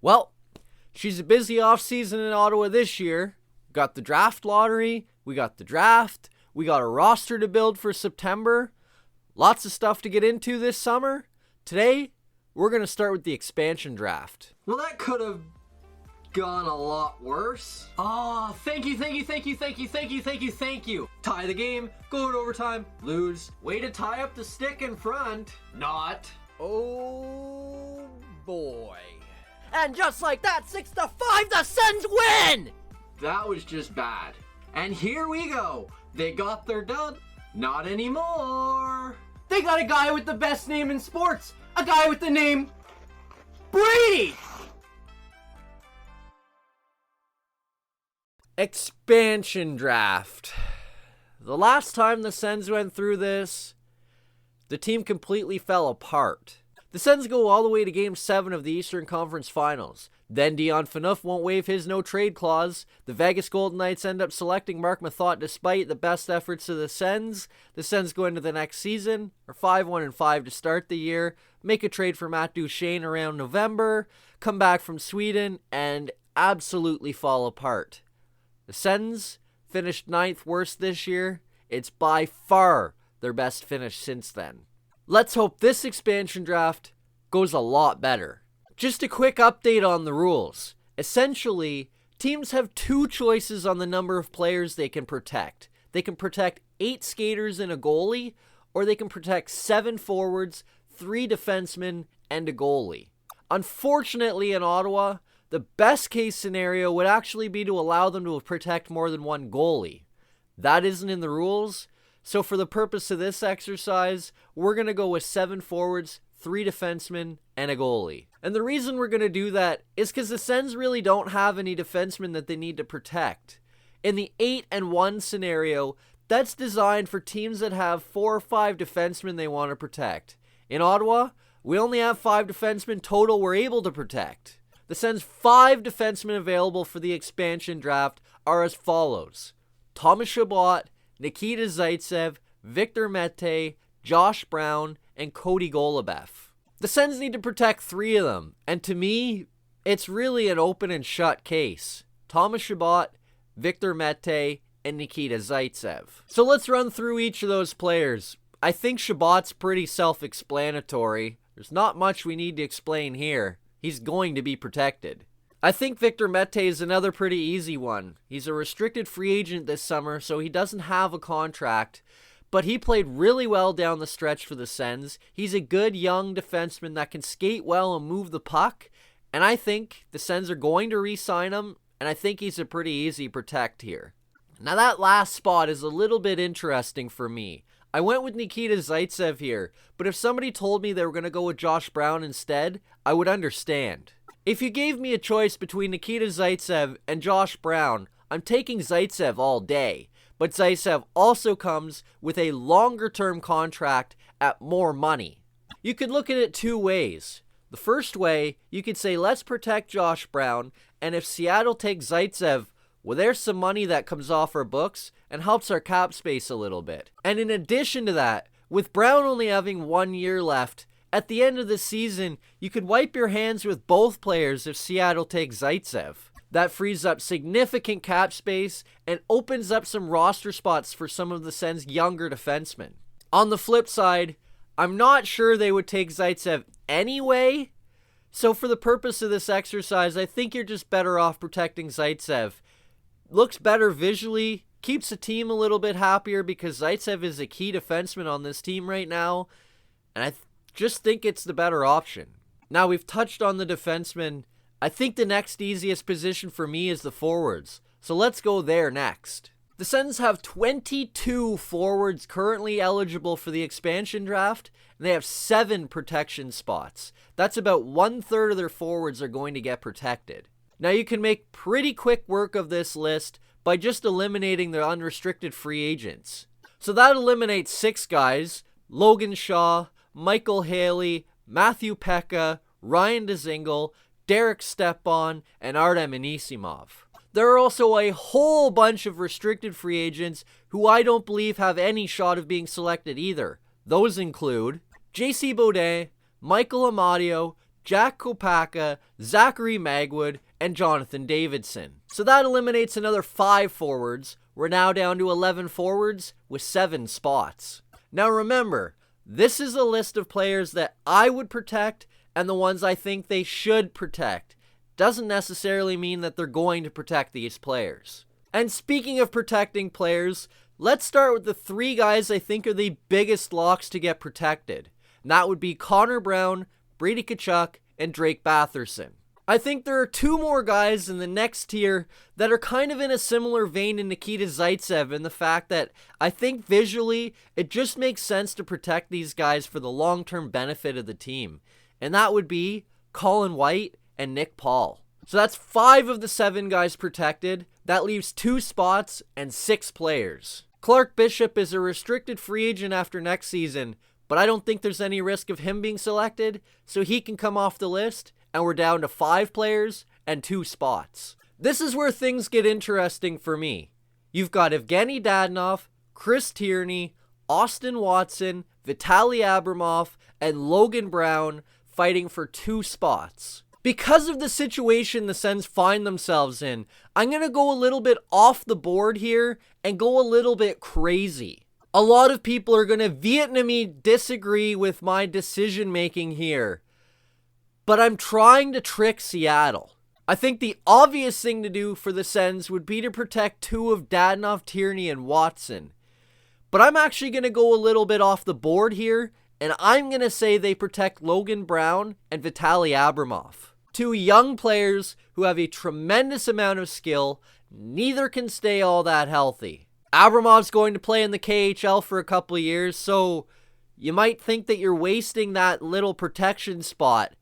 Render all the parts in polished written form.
Well, she's a busy offseason in Ottawa this year. Got the draft lottery, we got the draft, we got a roster to build for September. Lots of stuff to get into this summer. Today, we're going to start with the expansion draft. Well, that could have gone a lot worse. Oh, thank you. Tie the game, go in overtime, lose. Way to tie up the stick in front. Not. Oh boy. And just like that, 6-5, the Sens win! That was just bad. And here we go. They got their dub. Not anymore. They got a guy with the best name in sports. A guy with the name Brady! Expansion draft. The last time the Sens went through this, the team completely fell apart. The Sens go all the way to Game 7 of the Eastern Conference Finals. Then Dion Phaneuf won't waive his no-trade clause. The Vegas Golden Knights end up selecting Marc Methot despite the best efforts of the Sens. The Sens go into the next season, are 5-1-5 to start the year, make a trade for Matt Duchene around November, come back from Sweden, and absolutely fall apart. The Sens finished 9th worst this year. It's by far their best finish since then. Let's hope this expansion draft goes a lot better. Just a quick update on the rules. Essentially, teams have two choices on the number of players they can protect. They can protect 8 skaters and a goalie, or they can protect 7 forwards, 3 defensemen, and a goalie. Unfortunately, in Ottawa, the best case scenario would actually be to allow them to protect more than 1 goalie. That isn't in the rules, so for the purpose of this exercise, we're going to go with 7 forwards, 3 defensemen, and a goalie. And the reason we're going to do that is because the Sens really don't have any defensemen that they need to protect. In the 8-1 scenario, that's designed for teams that have 4 or 5 defensemen they want to protect. In Ottawa, we only have 5 defensemen total we're able to protect. The Sens' 5 defensemen available for the expansion draft are as follows: Thomas Chabot, Nikita Zaitsev, Victor Mete, Josh Brown, and Cody Golubeff. The Sens need to protect 3 of them, and to me, it's really an open and shut case. Thomas Chabot, Victor Mete, and Nikita Zaitsev. So let's run through each of those players. I think Chabot's pretty self-explanatory. There's not much we need to explain here. He's going to be protected. I think Victor Mete is another pretty easy one. He's a restricted free agent this summer, so he doesn't have a contract, but he played really well down the stretch for the Sens. He's a good young defenseman that can skate well and move the puck, and I think the Sens are going to re-sign him, and I think he's a pretty easy protect here. Now that last spot is a little bit interesting for me. I went with Nikita Zaitsev here, but if somebody told me they were going to go with Josh Brown instead, I would understand. If you gave me a choice between Nikita Zaitsev and Josh Brown, I'm taking Zaitsev all day. But Zaitsev also comes with a longer-term contract at more money. You could look at it 2 ways. The first way, you could say, let's protect Josh Brown, and if Seattle takes Zaitsev, well, there's some money that comes off our books and helps our cap space a little bit. And in addition to that, with Brown only having 1 year left, at the end of the season, you could wipe your hands with both players if Seattle takes Zaitsev. That frees up significant cap space and opens up some roster spots for some of the Sens' younger defensemen. On the flip side, I'm not sure they would take Zaitsev anyway, so for the purpose of this exercise, I think you're just better off protecting Zaitsev. Looks better visually, keeps the team a little bit happier because Zaitsev is a key defenseman on this team right now, and I just think it's the better option. Now, we've touched on the defensemen. I think the next easiest position for me is the forwards, so let's go there next. The Sens have 22 forwards currently eligible for the expansion draft, and they have 7 protection spots. That's about 1/3 of their forwards are going to get protected. Now, you can make pretty quick work of this list by just eliminating the unrestricted free agents. So that eliminates 6 guys: Logan Shaw, Michael Haley, Matthew Pekka, Ryan Dzingel, Derek Stepan, and Artem Anisimov. There are also a whole bunch of restricted free agents who I don't believe have any shot of being selected either. Those include J.C. Baudin, Michael Amadio, Jack Kopaka, Zachary Magwood, and Jonathan Davidson. So that eliminates another 5 forwards. We're now down to 11 forwards with 7 spots. Now remember, this is a list of players that I would protect and the ones I think they should protect. Doesn't necessarily mean that they're going to protect these players. And speaking of protecting players, let's start with the 3 guys I think are the biggest locks to get protected. And that would be Connor Brown, Brady Tkachuk, and Drake Batherson. I think there are 2 more guys in the next tier that are kind of in a similar vein to Nikita Zaitsev in the fact that I think visually it just makes sense to protect these guys for the long-term benefit of the team. And that would be Colin White and Nick Paul. So that's 5 of the 7 guys protected. That leaves 2 spots and 6 players. Clark Bishop is a restricted free agent after next season, but I don't think there's any risk of him being selected, so he can come off the list, and we're down to 5 players and 2 spots. This is where things get interesting for me. You've got Evgeny Dadonov, Chris Tierney, Austin Watson, Vitaly Abramov, and Logan Brown fighting for 2 spots. Because of the situation the Sens find themselves in, I'm going to go a little bit off the board here and go a little bit crazy. A lot of people are going to vehemently disagree with my decision making here, but I'm trying to trick Seattle. I think the obvious thing to do for the Sens would be to protect 2 of Dadonov, Tierney, and Watson. But I'm actually going to go a little bit off the board here, and I'm going to say they protect Logan Brown and Vitaly Abramov. 2 young players who have a tremendous amount of skill, neither can stay all that healthy. Abramov's going to play in the KHL for a couple of years, so you might think that you're wasting that little protection spot.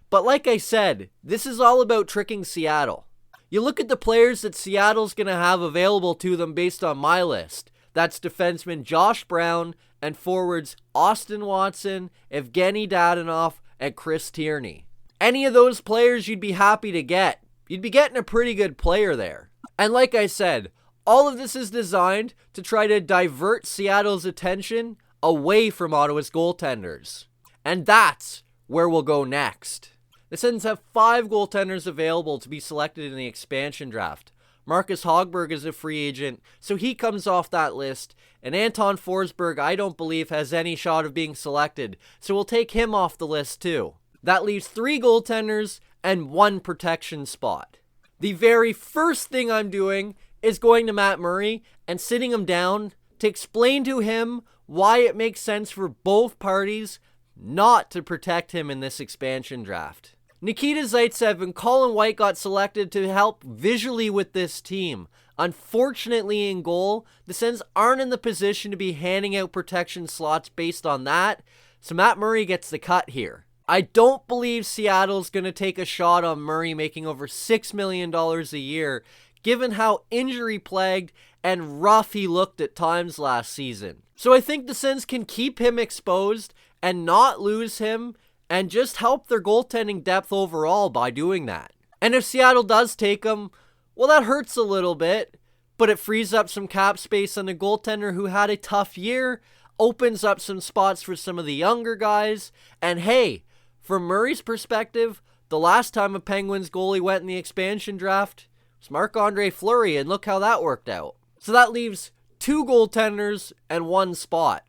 But like I said, this is all about tricking Seattle. You look at the players that Seattle's going to have available to them based on my list. That's defenseman Josh Brown and forwards Austin Watson, Evgeny Dadonov, and Chris Tierney. Any of those players you'd be happy to get. You'd be getting a pretty good player there. And like I said, all of this is designed to try to divert Seattle's attention away from Ottawa's goaltenders. And that's where we'll go next. The Sens have 5 goaltenders available to be selected in the expansion draft. Marcus Hogberg is a free agent, so he comes off that list. And Anton Forsberg, I don't believe, has any shot of being selected, so we'll take him off the list too. That leaves 3 goaltenders and 1 protection spot. The very first thing I'm doing is going to Matt Murray and sitting him down to explain to him why it makes sense for both parties not to protect him in this expansion draft. Nikita Zaitsev and Colin White got selected to help visually with this team. Unfortunately, in goal, the Sens aren't in the position to be handing out protection slots based on that, so Matt Murray gets the cut here. I don't believe Seattle's going to take a shot on Murray making over $6 million a year, given how injury-plagued and rough he looked at times last season. So I think the Sens can keep him exposed and not lose him, and just help their goaltending depth overall by doing that. And if Seattle does take him, well, that hurts a little bit, but it frees up some cap space on a goaltender who had a tough year, opens up some spots for some of the younger guys, and hey, from Murray's perspective, the last time a Penguins goalie went in the expansion draft was Marc-Andre Fleury, and look how that worked out. So that leaves 2 goaltenders and 1 spot.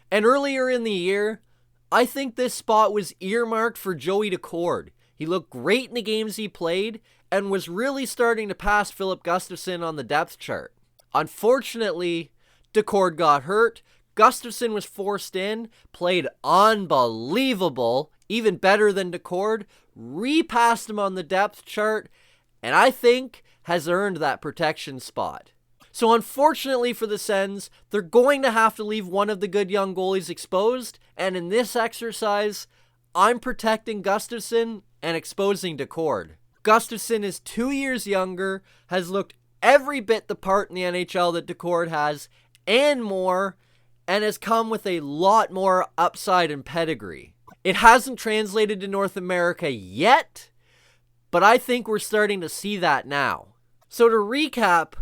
And earlier in the year, I think this spot was earmarked for Joey Daccord. He looked great in the games he played and was really starting to pass Philip Gustafsson on the depth chart. Unfortunately, Daccord got hurt. Gustafsson was forced in, played unbelievable, even better than Daccord, repassed him on the depth chart, and I think has earned that protection spot. So unfortunately for the Sens, they're going to have to leave one of the good young goalies exposed, and in this exercise, I'm protecting Gustafsson and exposing Daccord. Gustafsson is 2 years younger, has looked every bit the part in the NHL that Daccord has, and more, and has come with a lot more upside and pedigree. It hasn't translated to North America yet, but I think we're starting to see that now. So to recap,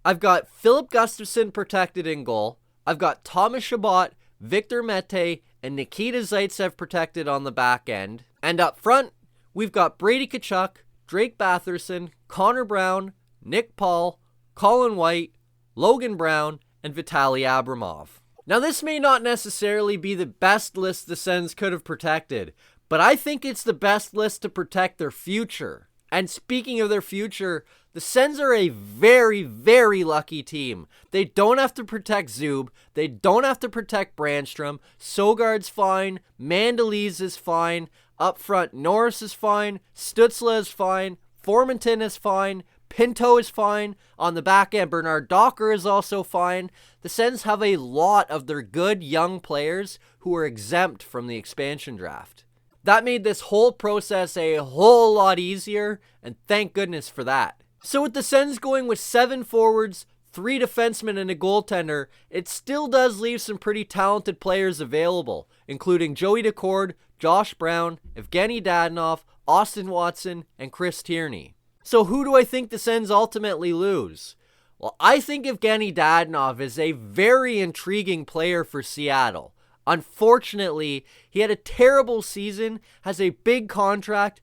I've got Philip Gustafsson protected in goal. I've got Thomas Chabot, Victor Mete, and Nikita Zaitsev protected on the back end. And up front, we've got Brady Tkachuk, Drake Batherson, Connor Brown, Nick Paul, Colin White, Logan Brown, and Vitaly Abramov. Now, this may not necessarily be the best list the Sens could have protected, but I think it's the best list to protect their future. And speaking of their future, the Sens are a very, very lucky team. They don't have to protect Zub. They don't have to protect Brandstrom. Sogard's fine. Mandolese is fine. Up front, Norris is fine. Stützle is fine. Formanton is fine. Pinto is fine. On the back end, Bernard Docker is also fine. The Sens have a lot of their good young players who are exempt from the expansion draft. That made this whole process a whole lot easier, and thank goodness for that. So with the Sens going with 7 forwards, 3 defensemen, and a goaltender, it still does leave some pretty talented players available, including Joey Daccord, Josh Brown, Evgeny Dadonov, Austin Watson, and Chris Tierney. So who do I think the Sens ultimately lose? Well, I think Evgeny Dadonov is a very intriguing player for Seattle. Unfortunately, he had a terrible season, has a big contract,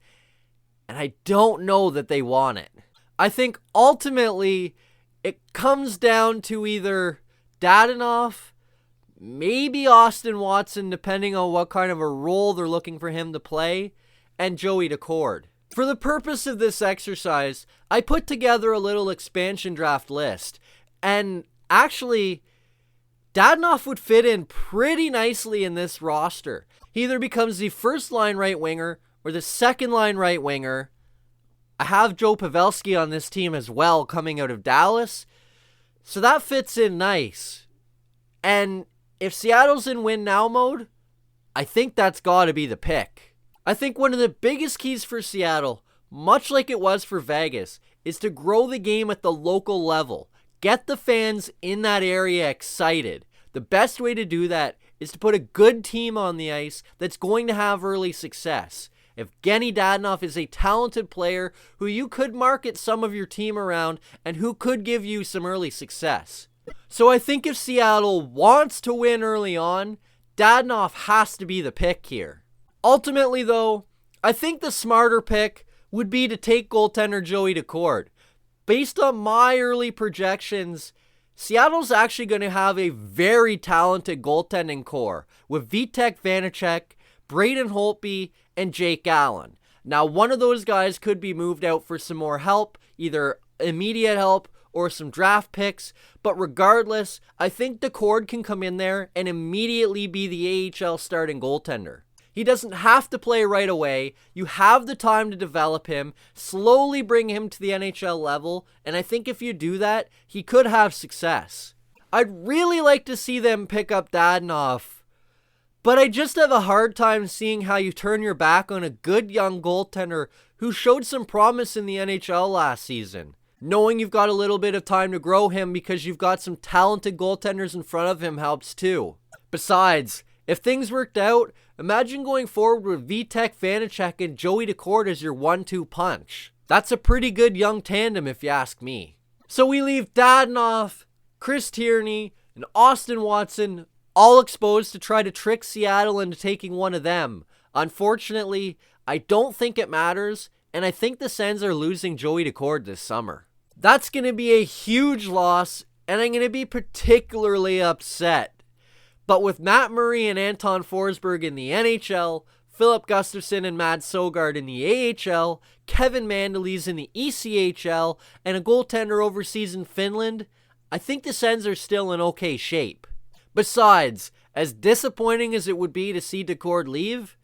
and I don't know that they want it. I think ultimately it comes down to either Dadonov, maybe Austin Watson, depending on what kind of a role they're looking for him to play, and Joey Daccord. For the purpose of this exercise, I put together a little expansion draft list, and actually, Dadonov would fit in pretty nicely in this roster. He either becomes the first line right winger or the second line right winger. I have Joe Pavelski on this team as well coming out of Dallas, so that fits in nice. And if Seattle's in win now mode, I think that's got to be the pick. I think one of the biggest keys for Seattle, much like it was for Vegas, is to grow the game at the local level. Get the fans in that area excited. The best way to do that is to put a good team on the ice that's going to have early success. Evgeny Dadonov is a talented player who you could market some of your team around and who could give you some early success. So I think if Seattle wants to win early on, Dadonov has to be the pick here. Ultimately, though, I think the smarter pick would be to take goaltender Joey Daccord. Based on my early projections, Seattle's actually going to have a very talented goaltending core with Vitek Vanacek, Braden Holtby, and Jake Allen. Now, one of those guys could be moved out for some more help, either immediate help or some draft picks, but regardless, I think Daccord can come in there and immediately be the AHL starting goaltender. He doesn't have to play right away. You have the time to develop him, slowly bring him to the NHL level, and I think if you do that, he could have success. I'd really like to see them pick up Dadonov, but I just have a hard time seeing how you turn your back on a good young goaltender who showed some promise in the NHL last season. Knowing you've got a little bit of time to grow him because you've got some talented goaltenders in front of him helps too. Besides, if things worked out, imagine going forward with Vitek Vanacek and Joey Daccord as your 1-2 punch. That's a pretty good young tandem if you ask me. So we leave Dadonov, Chris Tierney, and Austin Watson all exposed to try to trick Seattle into taking one of them. Unfortunately, I don't think it matters, and I think the Sens are losing Joey Daccord this summer. That's going to be a huge loss, and I'm going to be particularly upset. But with Matt Murray and Anton Forsberg in the NHL, Philip Gustafsson and Mads Sogard in the AHL, Kevin Mandolese in the ECHL, and a goaltender overseas in Finland, I think the Sens are still in okay shape. Besides, as disappointing as it would be to see Daccord leave,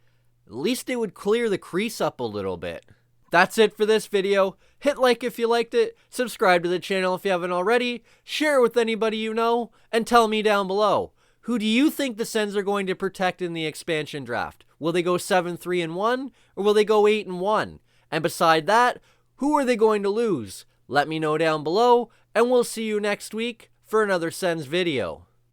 at least it would clear the crease up a little bit. That's it for this video. Hit like if you liked it, subscribe to the channel if you haven't already, share it with anybody you know, and tell me down below. Who do you think the Sens are going to protect in the expansion draft? Will they go 7-3-1 or will they go 8-1? And beside that, who are they going to lose? Let me know down below, and we'll see you next week for another Sens video.